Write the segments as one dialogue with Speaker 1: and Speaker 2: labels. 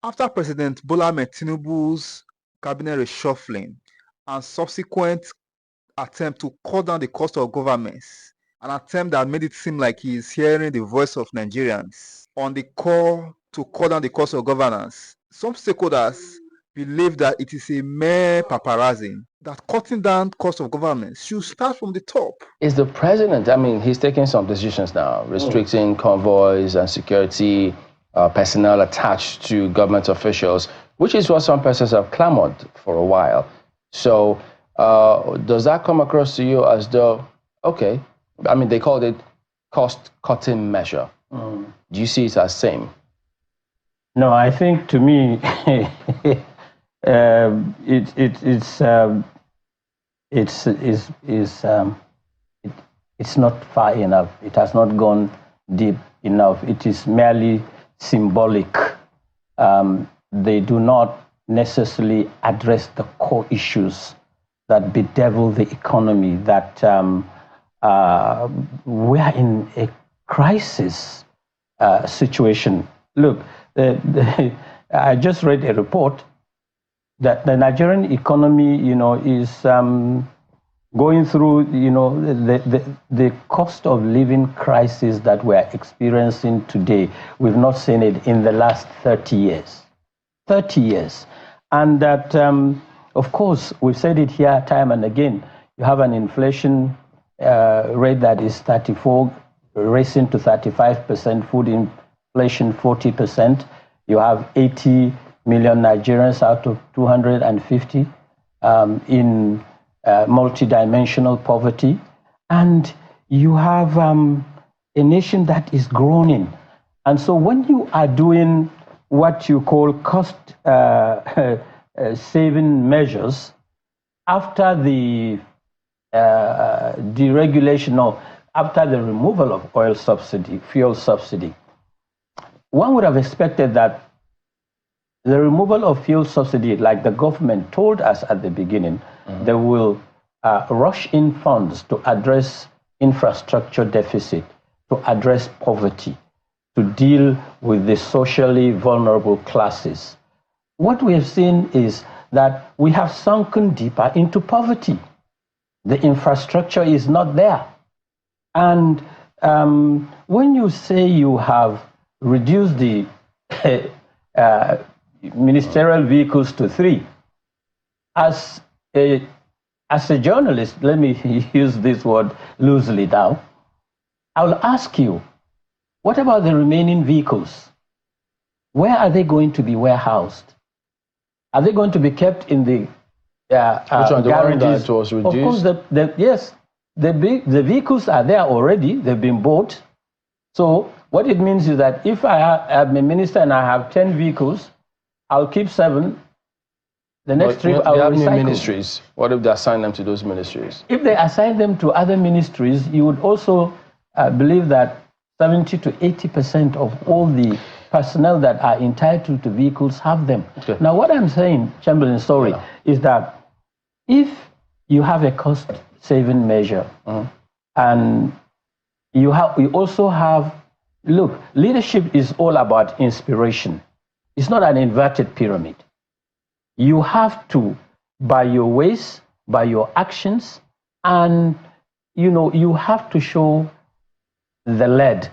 Speaker 1: After President Bola Ahmed Tinubu's cabinet reshuffling and subsequent attempt to cut down the cost of governments, an attempt that made it seem like he is hearing the voice of Nigerians on the call to cut down the cost of governance, some stakeholders believe that it is a mere paparazzi, that cutting down cost of government should start from the top.
Speaker 2: Is the president, I mean, he's taking some decisions now, restricting convoys and security personnel attached to government officials, which is what some persons have clamored for a while. So does that come across to you as though, okay, I mean, they called it cost-cutting measure. Do you see it as same?
Speaker 3: No, I think to me, it's not far enough. It has not gone deep enough. It is merely symbolic. They do not necessarily address the core issues that bedevil the economy, that we are in a crisis situation. Look, I just read a report that the Nigerian economy, is going through, the cost of living crisis that we're experiencing today. We've not seen it in the last 30 years. 30 years. And that, of course, we've said it here time and again, you have an inflation rate that is 34, racing to 35%, food inflation 40%. You have 80 million Nigerians out of 250 in multidimensional poverty. And you have a nation that is groaning. And so when you are doing what you call cost saving measures, after the deregulation or after the removal of oil subsidy, fuel subsidy, one would have expected that the removal of fuel subsidy, like the government told us at the beginning, they will rush in funds to address infrastructure deficit, to address poverty, to deal with the socially vulnerable classes. What we have seen is that we have sunken deeper into poverty. The infrastructure is not there. And when you say you have reduced the ministerial vehicles to 3, as a journalist, let me use this word loosely now, I'll ask you, what about the remaining vehicles? Where are they going to be warehoused? Are they going to be kept in the garages?
Speaker 2: That was reduced?
Speaker 3: Of course, yes. The vehicles are there already. They've been bought. So what it means is that if I am a minister and I have 10 vehicles, I'll keep 7. The next trip I'll recycle.
Speaker 2: New ministries. What if they assign them to those ministries?
Speaker 3: If they assign them to other ministries, you would also believe that 70 to 80% of all the personnel that are entitled to vehicles have them. Okay. Now, what I'm saying, Chamberlain, is that if you have a cost-saving measure, and you also have, look, leadership is all about inspiration. It's not an inverted pyramid. You have to, by your ways, by your actions, and you have to show the lead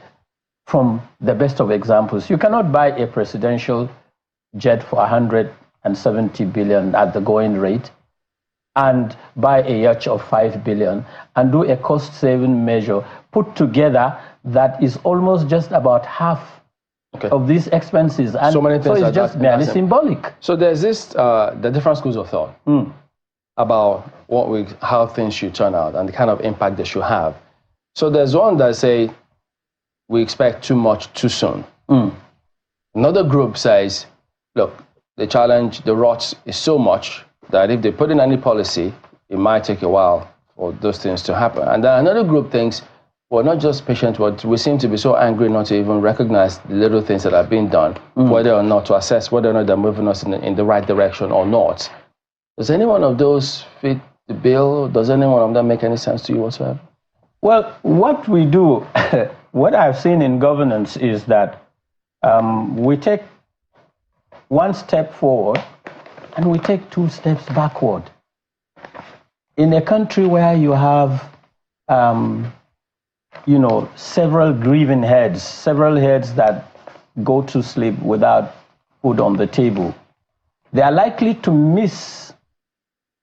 Speaker 3: from the best of examples. You cannot buy a presidential jet for 170 billion at the going rate and buy a yacht of 5 billion and do a cost-saving measure put together that is almost just about half of these expenses. And so it's just merely symbolic.
Speaker 2: So there's this, the different schools of thought about how things should turn out and the kind of impact they should have. So there's one that say, we expect too much too soon. Another group says, look, the challenge, the rot is so much that if they put in any policy, it might take a while for those things to happen. And then another group thinks, well, not just patient, but we seem to be so angry not to even recognize the little things that are being done, whether or not to assess whether or not they're moving us in the right direction or not. Does any one of those fit the bill? Does any one of them make any sense to you whatsoever?
Speaker 3: Well, what we do, what I've seen in governance is that we one step forward and we take 2 steps backward. In a country where you have, several grieving heads, several heads that go to sleep without food on the table, they are likely to miss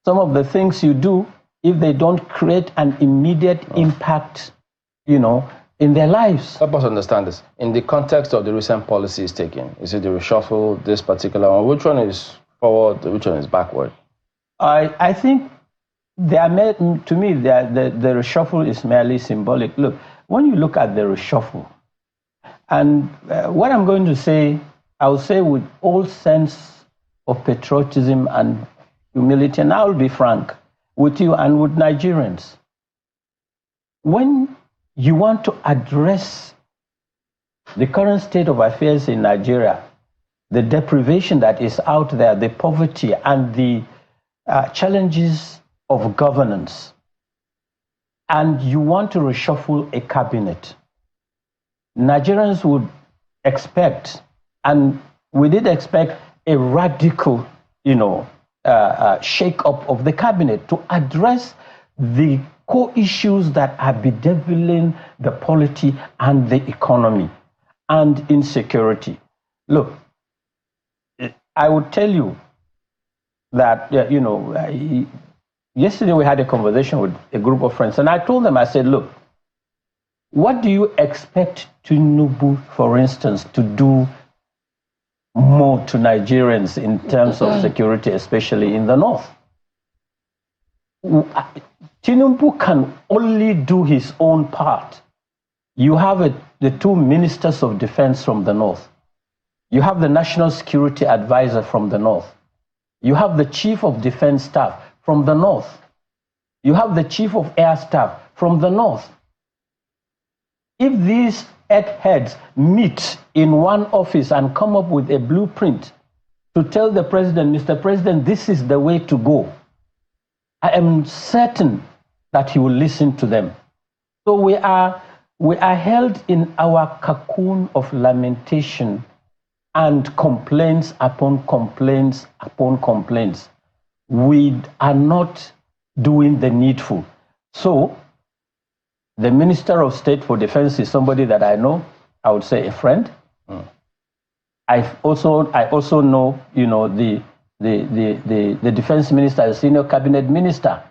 Speaker 3: some of the things you do if they don't create an immediate impact, in their lives.
Speaker 2: Help us understand this. In the context of the recent policies taken, is it the reshuffle, this particular one? Which one is forward, which one is backward?
Speaker 3: I think to me, the reshuffle is merely symbolic. Look, when you look at the reshuffle, and what I'm going to say, I'll say with all sense of patriotism and humility, and I'll be frank with you and with Nigerians. When you want to address the current state of affairs in Nigeria, the deprivation that is out there, the poverty and the challenges of governance, and you want to reshuffle a cabinet, Nigerians would expect, and we did expect, a radical, shake-up of the cabinet to address the core issues that are bedeviling the polity and the economy and insecurity. Look, I would tell you that, yesterday we had a conversation with a group of friends, and I told them, I said, look, what do you expect Tinubu, for instance, to do more to Nigerians in terms of security, especially in the north? Tinubu can only do his own part. You have the 2 ministers of defense from the north. You have the national security advisor from the north. You have the chief of defense staff from the north. You have the chief of air staff from the north. If these 8 heads meet in one office and come up with a blueprint to tell the president, Mr. President, this is the way to go, I am certain that he will listen to them. So we are held in our cocoon of lamentation and complaints upon complaints upon complaints. We are not doing the needful. So the Minister of State for Defense is somebody that I know, I would say a friend. I also know, the defense minister, the senior cabinet minister.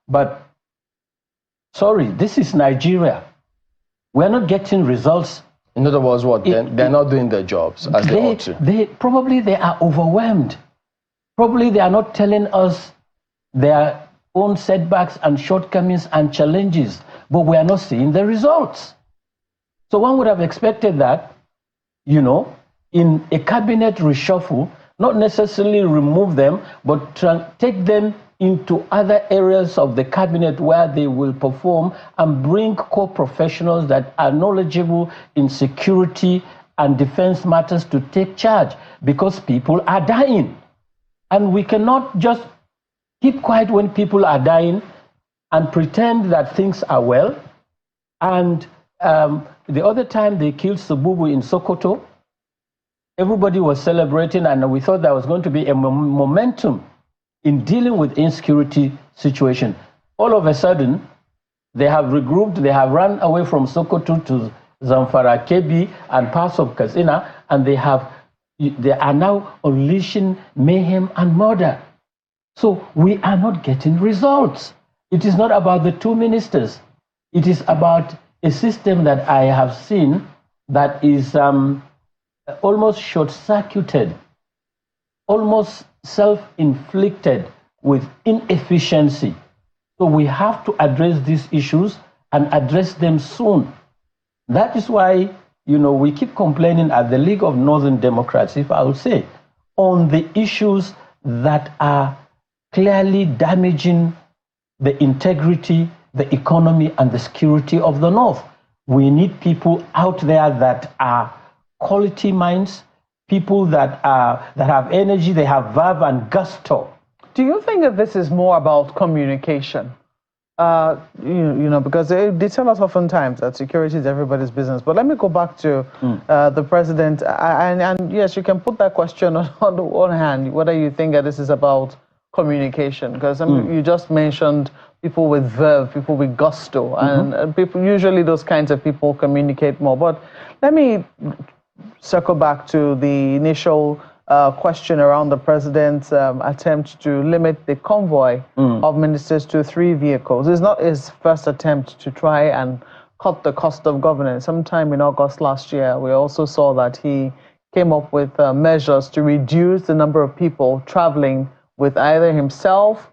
Speaker 3: But sorry, this is Nigeria. We're not getting results.
Speaker 2: In other words, what? They're not doing their jobs as they ought to.
Speaker 3: Probably they are overwhelmed. Probably they are not telling us their own setbacks and shortcomings and challenges, but we are not seeing the results. So one would have expected that, in a cabinet reshuffle, not necessarily remove them, but take them into other areas of the cabinet where they will perform and bring core professionals that are knowledgeable in security and defense matters to take charge, because people are dying. And we cannot just keep quiet when people are dying and pretend that things are well. And the other time they killed Sabubu in Sokoto, everybody was celebrating, and we thought there was going to be a momentum in dealing with insecurity situation. All of a sudden, they have regrouped, they have run away from Sokoto to Zamfara, Kebbi, and parts of Katsina, and they are now unleashing mayhem and murder. So we are not getting results. It is not about the 2 ministers. It is about a system that I have seen that is almost short-circuited, almost self-inflicted with inefficiency. So we have to address these issues and address them soon. That is why, we keep complaining at the League of Northern Democrats, if I would say, on the issues that are clearly damaging the integrity, the economy, and the security of the North. We need people out there that are quality minds, people that have energy, they have verve and gusto.
Speaker 4: Do you think that this is more about communication? You know, because they tell us oftentimes that security is everybody's business. But let me go back to the president. And yes, you can put that question on the one hand, whether you think that this is about communication. Because you just mentioned people with verve, people with gusto. And people, usually those kinds of people communicate more. But let me circle back to the initial question around the president's attempt to limit the convoy of ministers to 3 vehicles. It's not his first attempt to try and cut the cost of governance. Sometime in August last year, we also saw that he came up with measures to reduce the number of people traveling with either himself,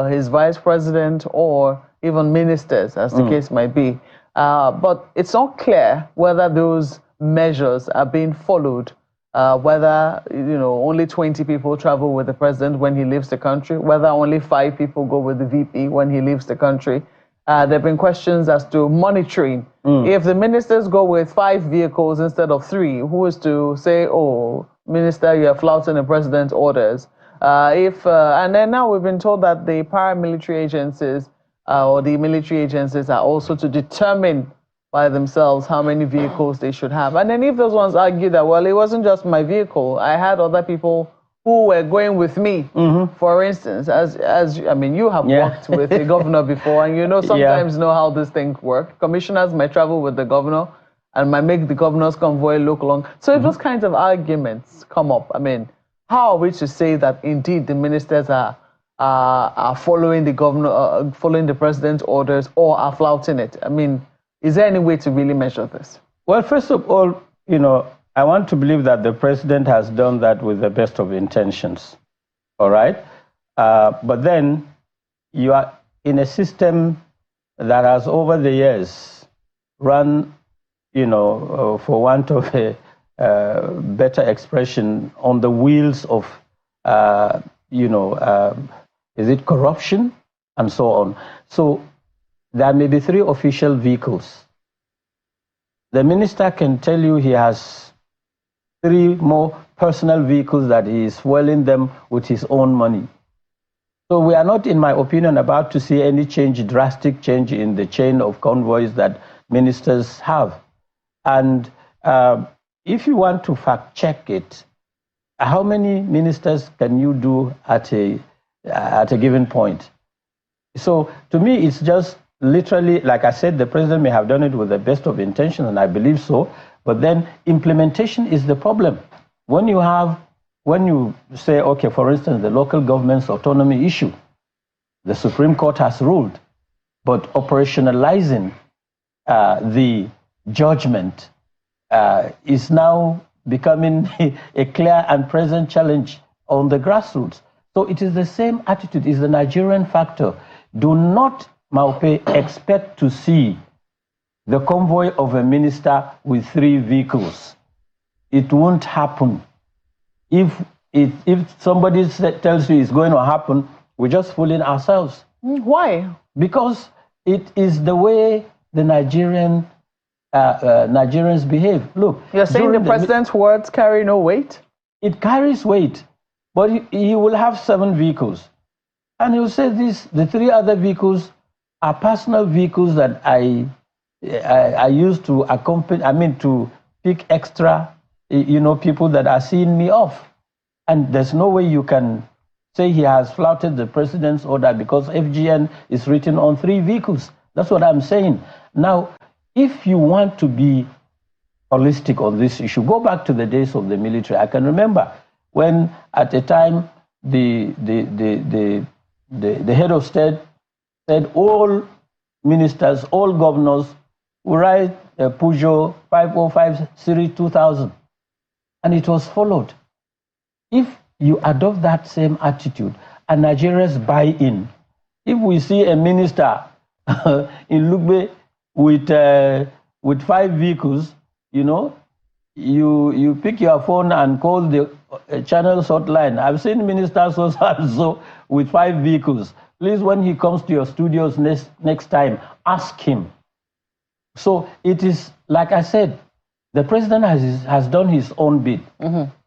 Speaker 4: his vice president, or even ministers, as the case might be. But it's not clear whether those measures are being followed. Whether only 20 people travel with the president when he leaves the country, whether only 5 people go with the VP when he leaves the country. There have been questions as to monitoring. If the ministers go with 5 vehicles instead of 3, who is to say, oh, minister, you are flouting the president's orders? And then now we've been told that the paramilitary agencies or the military agencies are also to determine by themselves how many vehicles they should have. And then if those ones argue that, well, it wasn't just my vehicle, I had other people who were going with me, for instance, as I mean, you have worked with the governor before, and sometimes know how these things work. Commissioners might travel with the governor and might make the governor's convoy look long. So if those kinds of arguments come up, I mean, how are we to say that indeed the ministers are following the governor, following the president's orders, or are flouting it? I mean, is there any way to really measure this?
Speaker 3: Well, first of all, I want to believe that the president has done that with the best of intentions, all right? But then you are in a system that has over the years run, for want of a better expression, on the wheels of, is it corruption and so on. So there may be 3 official vehicles. The minister can tell you he has 3 more personal vehicles that he is fueling them with his own money. So we are not, in my opinion, about to see any drastic change in the chain of convoys that ministers have. And if you want to fact check it, how many ministers can you do at a given point? So to me, it's just literally, like I said, the president may have done it with the best of intentions, and I believe so, but then implementation is the problem. When you say, okay, for instance, the local government's autonomy issue, the Supreme Court has ruled, but operationalizing the judgment is now becoming a clear and present challenge on the grassroots. So it is the same attitude, it's the Nigerian factor. Do not, Maupe, expect to see the convoy of a minister with 3 vehicles. It won't happen. If somebody tells you it's going to happen, we're just fooling ourselves.
Speaker 4: Why?
Speaker 3: Because it is the way the Nigerians behave. Look,
Speaker 4: you're saying the president's words carry no weight?
Speaker 3: It carries weight, but he will have 7 vehicles. And he will say the 3 other vehicles are personal vehicles that I use to accompany, to pick extra, people that are seeing me off. And there's no way you can say he has flouted the president's order because FGN is written on 3 vehicles. That's what I'm saying. Now, if you want to be holistic on this issue, go back to the days of the military. I can remember when, at a time, the head of state said all ministers, all governors will ride a Peugeot 505 Series 2000. And it was followed. If you adopt that same attitude and Nigerians buy in, if we see a minister in Lugbe with 5 vehicles, you pick your phone and call the channel hotline. I've seen ministers also with 5 vehicles. Please, when he comes to your studios next time, ask him. So it is, like I said, the president has done his own bit.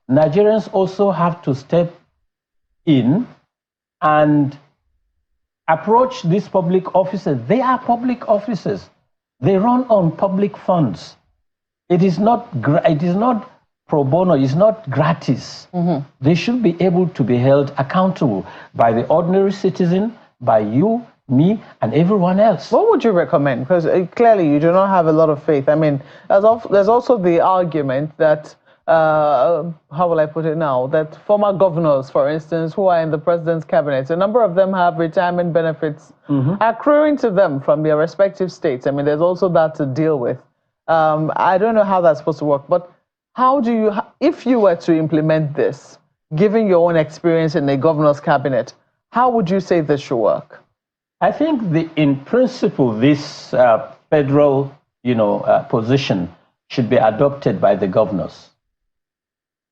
Speaker 3: Nigerians also have to step in and approach these public officers. They are public officers. They run on public funds. It is not pro bono, it's not gratis. They should be able to be held accountable by the ordinary citizen, by you, me, and everyone else.
Speaker 4: What would you recommend? Because clearly you do not have a lot of faith. I mean, there's also the argument that, how will I put it now, that former governors, for instance, who are in the president's cabinet, a number of them have retirement benefits accruing to them from their respective states. I mean, there's also that to deal with. I don't know how that's supposed to work, but how do you, if you were to implement this, given your own experience in the governor's cabinet, how would you say this should work?
Speaker 3: I think in principle, this federal, position should be adopted by the governors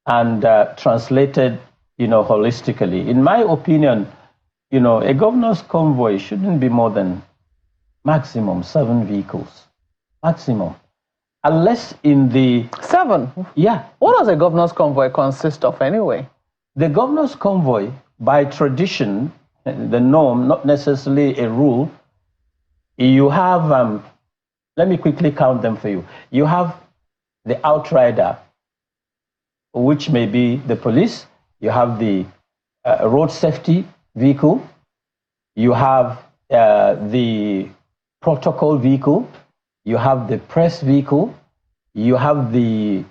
Speaker 3: and translated, holistically. In my opinion, a governor's convoy shouldn't be more than maximum 7 vehicles, maximum. Unless in the... 7?
Speaker 4: Yeah. What does a governor's convoy consist of anyway?
Speaker 3: The governor's convoy, by tradition, the norm, not necessarily a rule, you have, let me quickly count them for you. You have the outrider, which may be the police. You have the road safety vehicle. You have the protocol vehicle. You have the press vehicle. You have the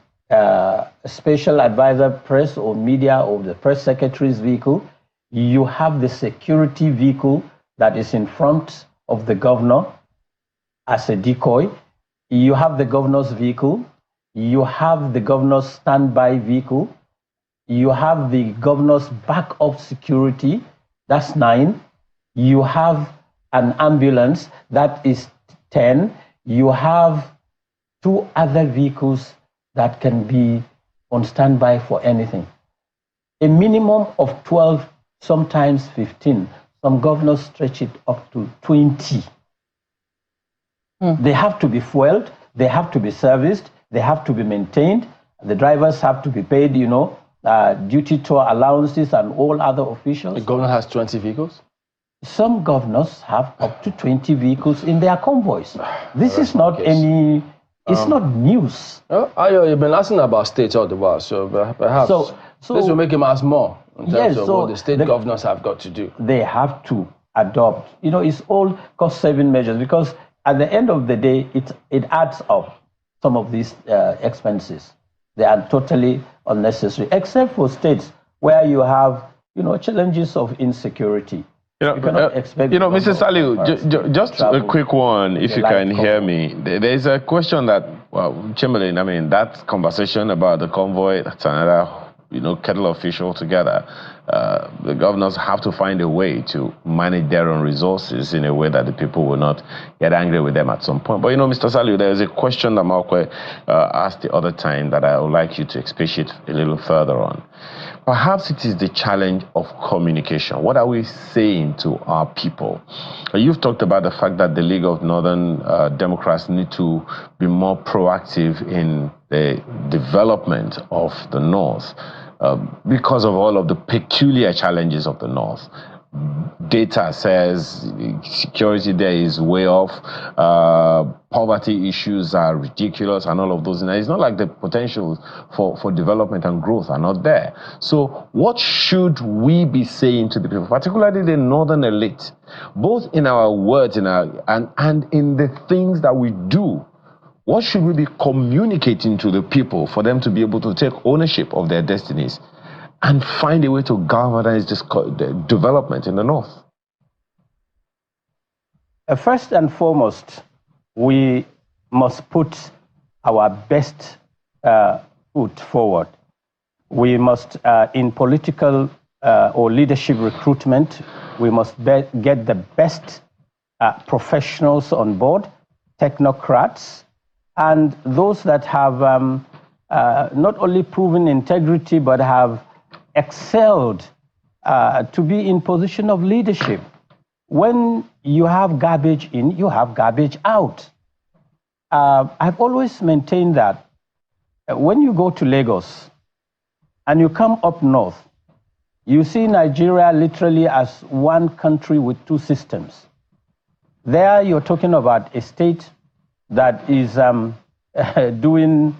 Speaker 3: special advisor press or media or the press secretary's vehicle. You have the security vehicle that is in front of the governor as a decoy. You have the governor's vehicle. You have the governor's standby vehicle. You have the governor's backup security. That's 9. You have an ambulance. That is 10. You have 2 other vehicles that can be on standby for anything. A minimum of 12, sometimes 15. Some governors stretch it up to 20. They have to be fueled, they have to be serviced, they have to be maintained. The drivers have to be paid, duty tour allowances and all other officials.
Speaker 2: The governor has 20 vehicles?
Speaker 3: Some governors have up to 20 vehicles in their convoys. This is not any, it's not news.
Speaker 2: You've been asking about states all the while, so perhaps this will make him ask more in terms of what the state governors have got to do.
Speaker 3: They have to adopt, it's all cost-saving measures, because at the end of the day, it adds up, some of these expenses. They are totally unnecessary, except for states where you have, challenges of insecurity. You cannot expect...
Speaker 5: Mr. Salihu, just a quick one, if you can hear me. There's a question that, Chamberlain, I mean, that conversation about the convoy, that's another, kettle of fish altogether. The governors have to find a way to manage their own resources in a way that the people will not get angry with them at some point. But, Mr. Salihu, there is a question that Malkwe asked the other time that I would like you to expatiate a little further on. Perhaps it is the challenge of communication. What are we saying to our people? You've talked about the fact that the League of Northern Democrats need to be more proactive in the development of the North because of all of the peculiar challenges of the North. Data says security there is way off, poverty issues are ridiculous and all of those. And it's not like the potential for development and growth are not there. So what should we be saying to the people, particularly the northern elite, both in our words and in the things that we do? What should we be communicating to the people for them to be able to take ownership of their destinies and find a way to galvanize this development in the North?
Speaker 3: First and foremost, we must put our best foot forward. We must, in political or leadership recruitment, we must get the best professionals on board, technocrats, and those that have not only proven integrity, but have excelled to be in position of leadership. When you have garbage in, you have garbage out. I've always maintained that when you go to Lagos and you come up north, You see Nigeria literally as one country with two systems. There you're talking about a state that is doing,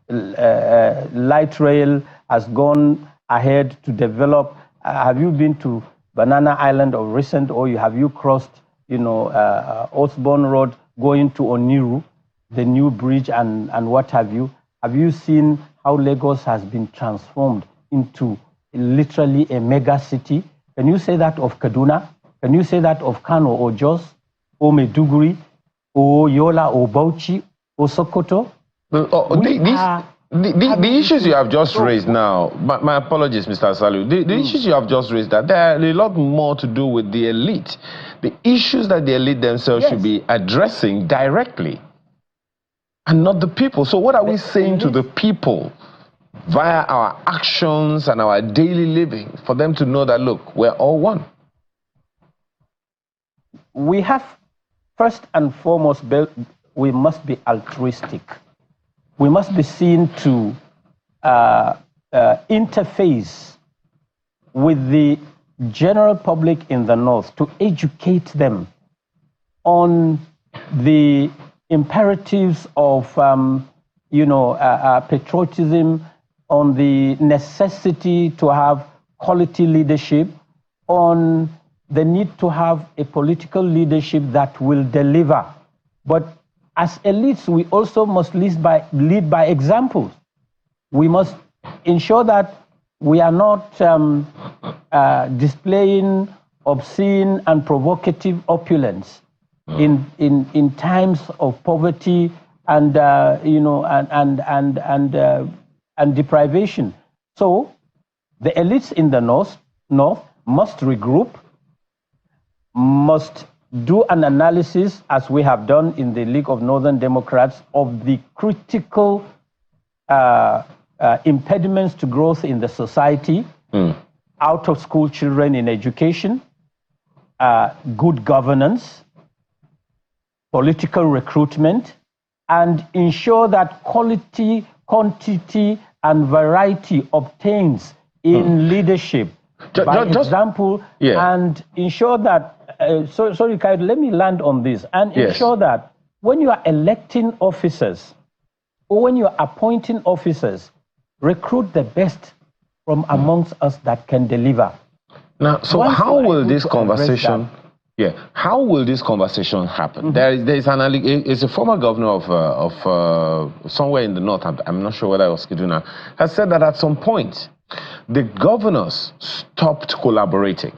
Speaker 3: light rail, has gone ahead to develop. Have you been to Banana Island of recent, or have you crossed, Osborne Road going to Oniru, the new bridge and what have you? Have you seen how Lagos has been transformed into literally a mega city? Can you say that of Kaduna? Can you say that of Kano or Jos or Maiduguri or Yola or Bauchi or Sokoto?
Speaker 5: The issues you have just raised now, my apologies, Mr. Salihu, the issues you have just raised, that there are a lot more to do with the elite. The issues that the elite themselves should be addressing directly, and not the people. So what are we saying to the people via our actions and our daily living for them to know that, look, we're all one?
Speaker 3: We have, first and foremost, we must be altruistic. We must be seen to interface with the general public in the North, to educate them on the imperatives of, patriotism, on the necessity to have quality leadership, on the need to have a political leadership that will deliver. But as elites, we also must lead by examples. We must ensure that we are not displaying obscene and provocative opulence in times of poverty and and deprivation. So the elites in the North must regroup, must do an analysis, as we have done in the League of Northern Democrats, of the critical impediments to growth in the society, out of school children in education, good governance, political recruitment, and ensure that quality, quantity, and variety obtains in leadership by example, and ensure that, sorry, Kai, let me land on this, and ensure that when you are electing officers or when you are appointing officers, recruit the best from amongst us that can deliver.
Speaker 5: Now, so how will this conversation... how will this conversation happen? There is it's a former governor of somewhere in the north, I'm not sure whether it was Kaduna, has said that at some point the governors stopped collaborating.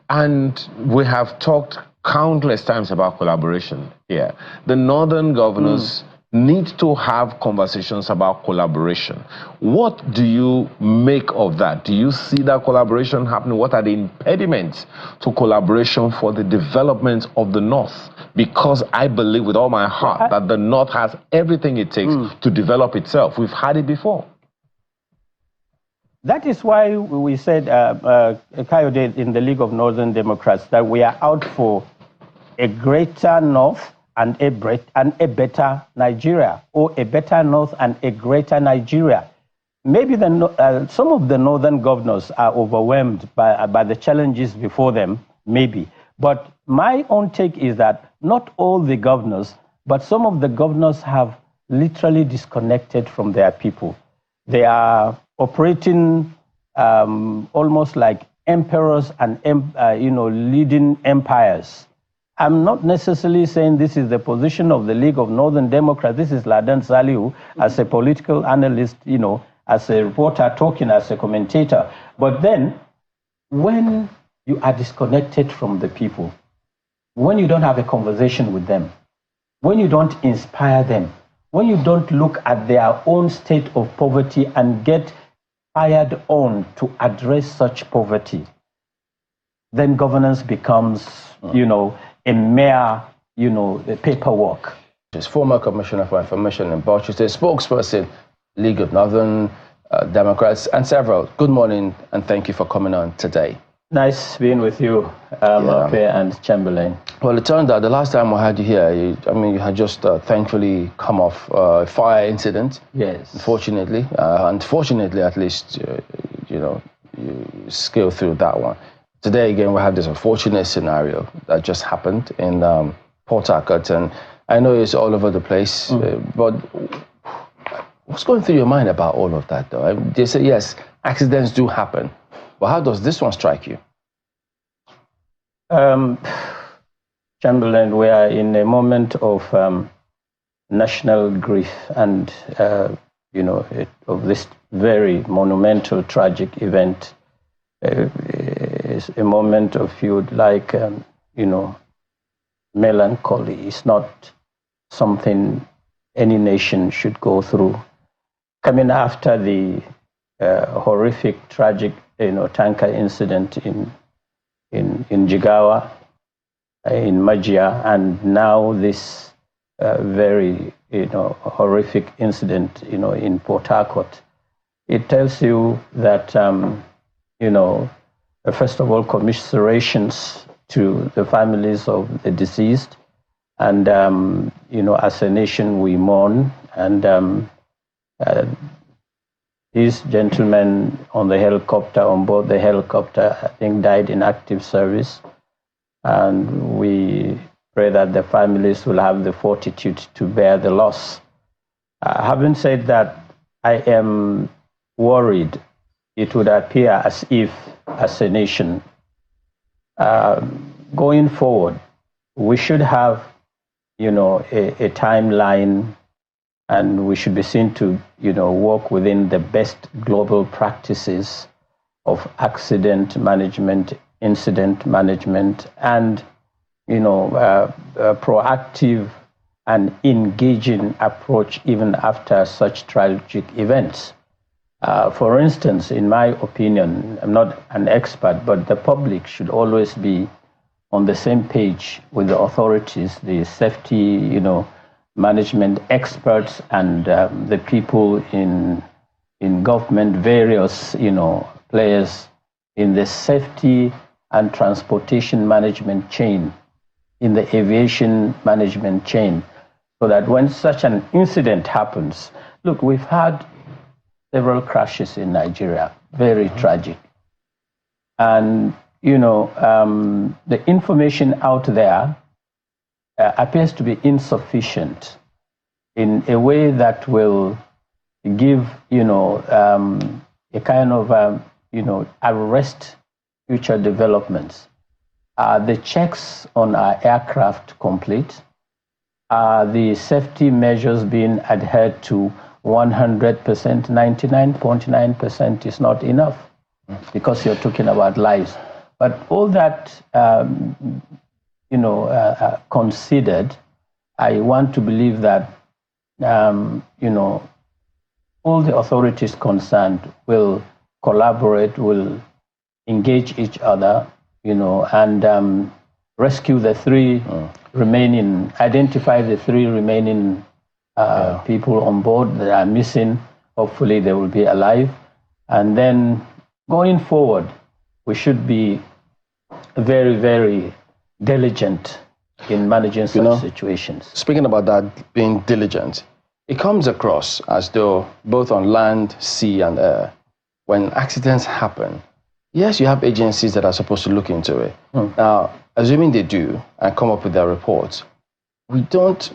Speaker 5: And we have talked countless times about collaboration here. The northern governors need to have conversations about collaboration. What do you make of that? Do you see that collaboration happening? What are the impediments to collaboration for the development of the North? Because I believe with all my heart that the North has everything it takes to develop itself. We've had it before.
Speaker 3: That is why we said, Kayode, in the League of Northern Democrats, that we are out for a greater North and a better Nigeria, or a better North and a greater Nigeria. Maybe some of the northern governors are overwhelmed by the challenges before them, maybe. But my own take is that not all the governors, but some of the governors have literally disconnected from their people. They are operating almost like emperors and leading empires. I'm not necessarily saying this is the position of the League of Northern Democrats. This is Ladan Salihu as a political analyst, as a reporter talking as a commentator. But then, when you are disconnected from the people, when you don't have a conversation with them, when you don't inspire them, when you don't look at their own state of poverty and get fired on to address such poverty, then governance becomes, a mere, paperwork.
Speaker 2: His former Commissioner for Information in Bauchi, spokesperson, League of Northern Democrats, and several. Good morning, and thank you for coming on today.
Speaker 3: Nice being with you, Ape and Chamberlain.
Speaker 2: Well, it turned out the last time we had you here, you had just thankfully come off a fire incident.
Speaker 3: Yes.
Speaker 2: Unfortunately, at least, scale through that one. Today, again, we had this unfortunate scenario that just happened in Port Harcourt, and I know it's all over the place, but what's going through your mind about all of that, though? They say, yes, accidents do happen, but how does this one strike you?
Speaker 3: Chamberlain, we are in a moment of national grief and, of this very monumental, tragic event. It's a moment of, if you would like, melancholy. It's not something any nation should go through. Coming after the horrific, tragic, tanker incident in Jigawa, in Majia, and now this very, horrific incident, in Port Harcourt, it tells you that, first of all, commiserations to the families of the deceased, and as a nation we mourn, and these gentlemen on the helicopter, on board the helicopter, I think died in active service, and we pray that the families will have the fortitude to bear the loss. Having said that, I am worried. It would appear as if, as a nation, going forward, we should have, a timeline, and we should be seen to, work within the best global practices of accident management, incident management, and, proactive and engaging approach even after such tragic events. For instance, in my opinion, I'm not an expert, but the public should always be on the same page with the authorities, the safety, management experts, and the people in government, various, players in the safety and transportation management chain, in the aviation management chain, so that when such an incident happens, look, we've had several crashes in Nigeria, very tragic. And, the information out there appears to be insufficient in a way that will give, a kind of, arrest future developments. Are the checks on our aircraft complete? Are the safety measures being adhered to 100%? 99.9% is not enough, because you're talking about lives. But all that, considered, I want to believe that, all the authorities concerned will collaborate, will engage each other, and rescue the three remaining, identify the three remaining people on board that are missing. Hopefully they will be alive. And then going forward, we should be very, very diligent in managing such situations.
Speaker 2: Speaking about that, being diligent, it comes across as though both on land, sea, and air, when accidents happen, yes, you have agencies that are supposed to look into it. Now, assuming they do and come up with their reports, we don't,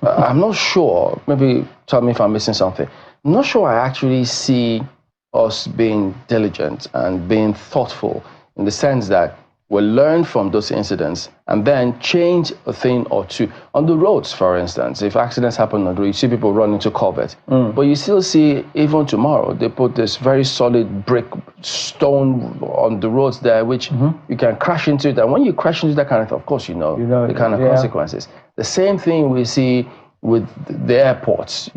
Speaker 2: I'm not sure, maybe tell me if I'm missing something. I'm not sure I actually see us being diligent and being thoughtful, in the sense that we'll learn from those incidents and then change a thing or two. On the roads, for instance, if accidents happen on the road, you see people run into culverts. But you still see, even tomorrow, they put this very solid brick stone on the roads there, which you can crash into it. And when you crash into that kind of, of course, you know the kind of consequences. The same thing we see with the airports.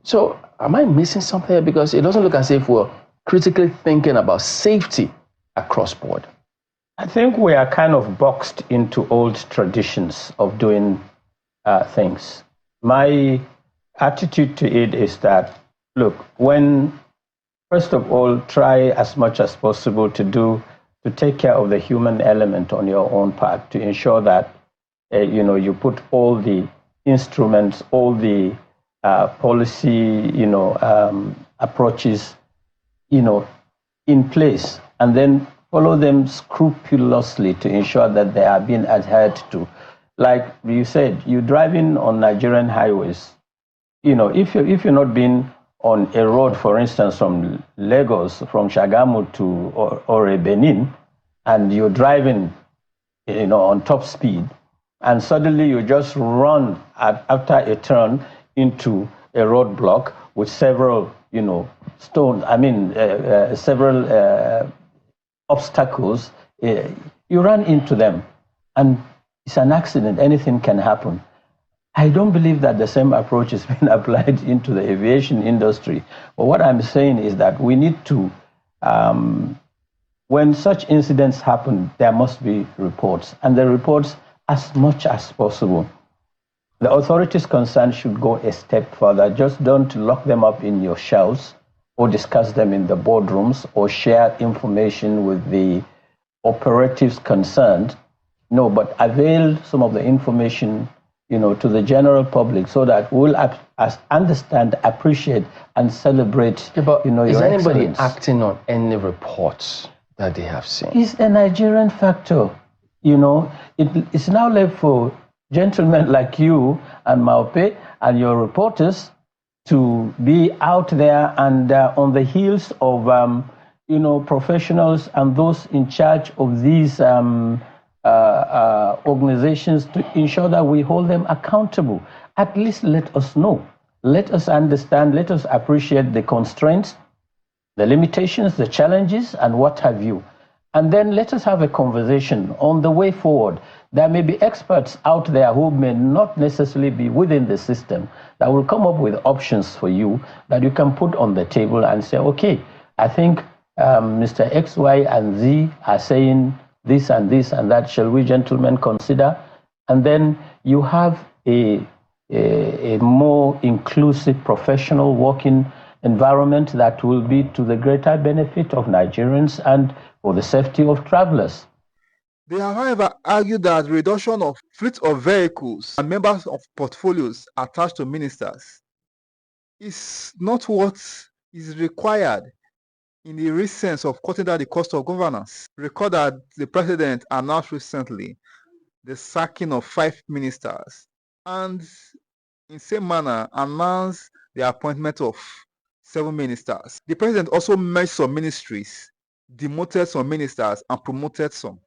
Speaker 2: So am I missing something here? Because it doesn't look as if we're critically thinking about safety across board.
Speaker 3: I think we are kind of boxed into old traditions of doing things. My attitude to it is that, look, first of all, try as much as possible to take care of the human element on your own part, to ensure that, you put all the instruments, all the policy, approaches, in place and then follow them scrupulously to ensure that they are being adhered to. Like you said, you're driving on Nigerian highways. If you're not being on a road, for instance, from Lagos, from Shagamu to or Benin, and you're driving, on top speed, and suddenly you just run after a turn into a roadblock with several, several obstacles, you run into them, and it's an accident. Anything can happen. I don't believe that the same approach is being applied into the aviation industry. But what I'm saying is that we need to, when such incidents happen, there must be reports, and the reports as much as possible. The authorities concerned should go a step further. Just don't lock them up in your shells or discuss them in the boardrooms or share information with the operatives concerned. No, but avail some of the information, to the general public so that we'll understand, appreciate, and celebrate, your
Speaker 2: is anybody
Speaker 3: excellence.
Speaker 2: acting on any reports that they have seen?
Speaker 3: It's a Nigerian factor. It's now left for gentlemen like you and Maupe and your reporters to be out there and on the heels of, professionals and those in charge of these organizations to ensure that we hold them accountable. At least let us know. Let us understand, let us appreciate the constraints, the limitations, the challenges, and what have you. And then let us have a conversation on the way forward. There may be experts out there who may not necessarily be within the system that will come up with options for you that you can put on the table and say, okay, I think Mr. X, Y, and Z are saying this and this and that. Shall we gentlemen consider? And then you have a more inclusive professional working environment that will be to the greater benefit of Nigerians and for the safety of travelers.
Speaker 1: They have, however, argued that reduction of fleet of vehicles and members of portfolios attached to ministers is not what is required in the real sense of cutting down the cost of governance. Recall that the president announced recently the sacking of 5 ministers and in the same manner announced the appointment of 7 ministers. The president also merged some ministries, demoted some ministers, and promoted some.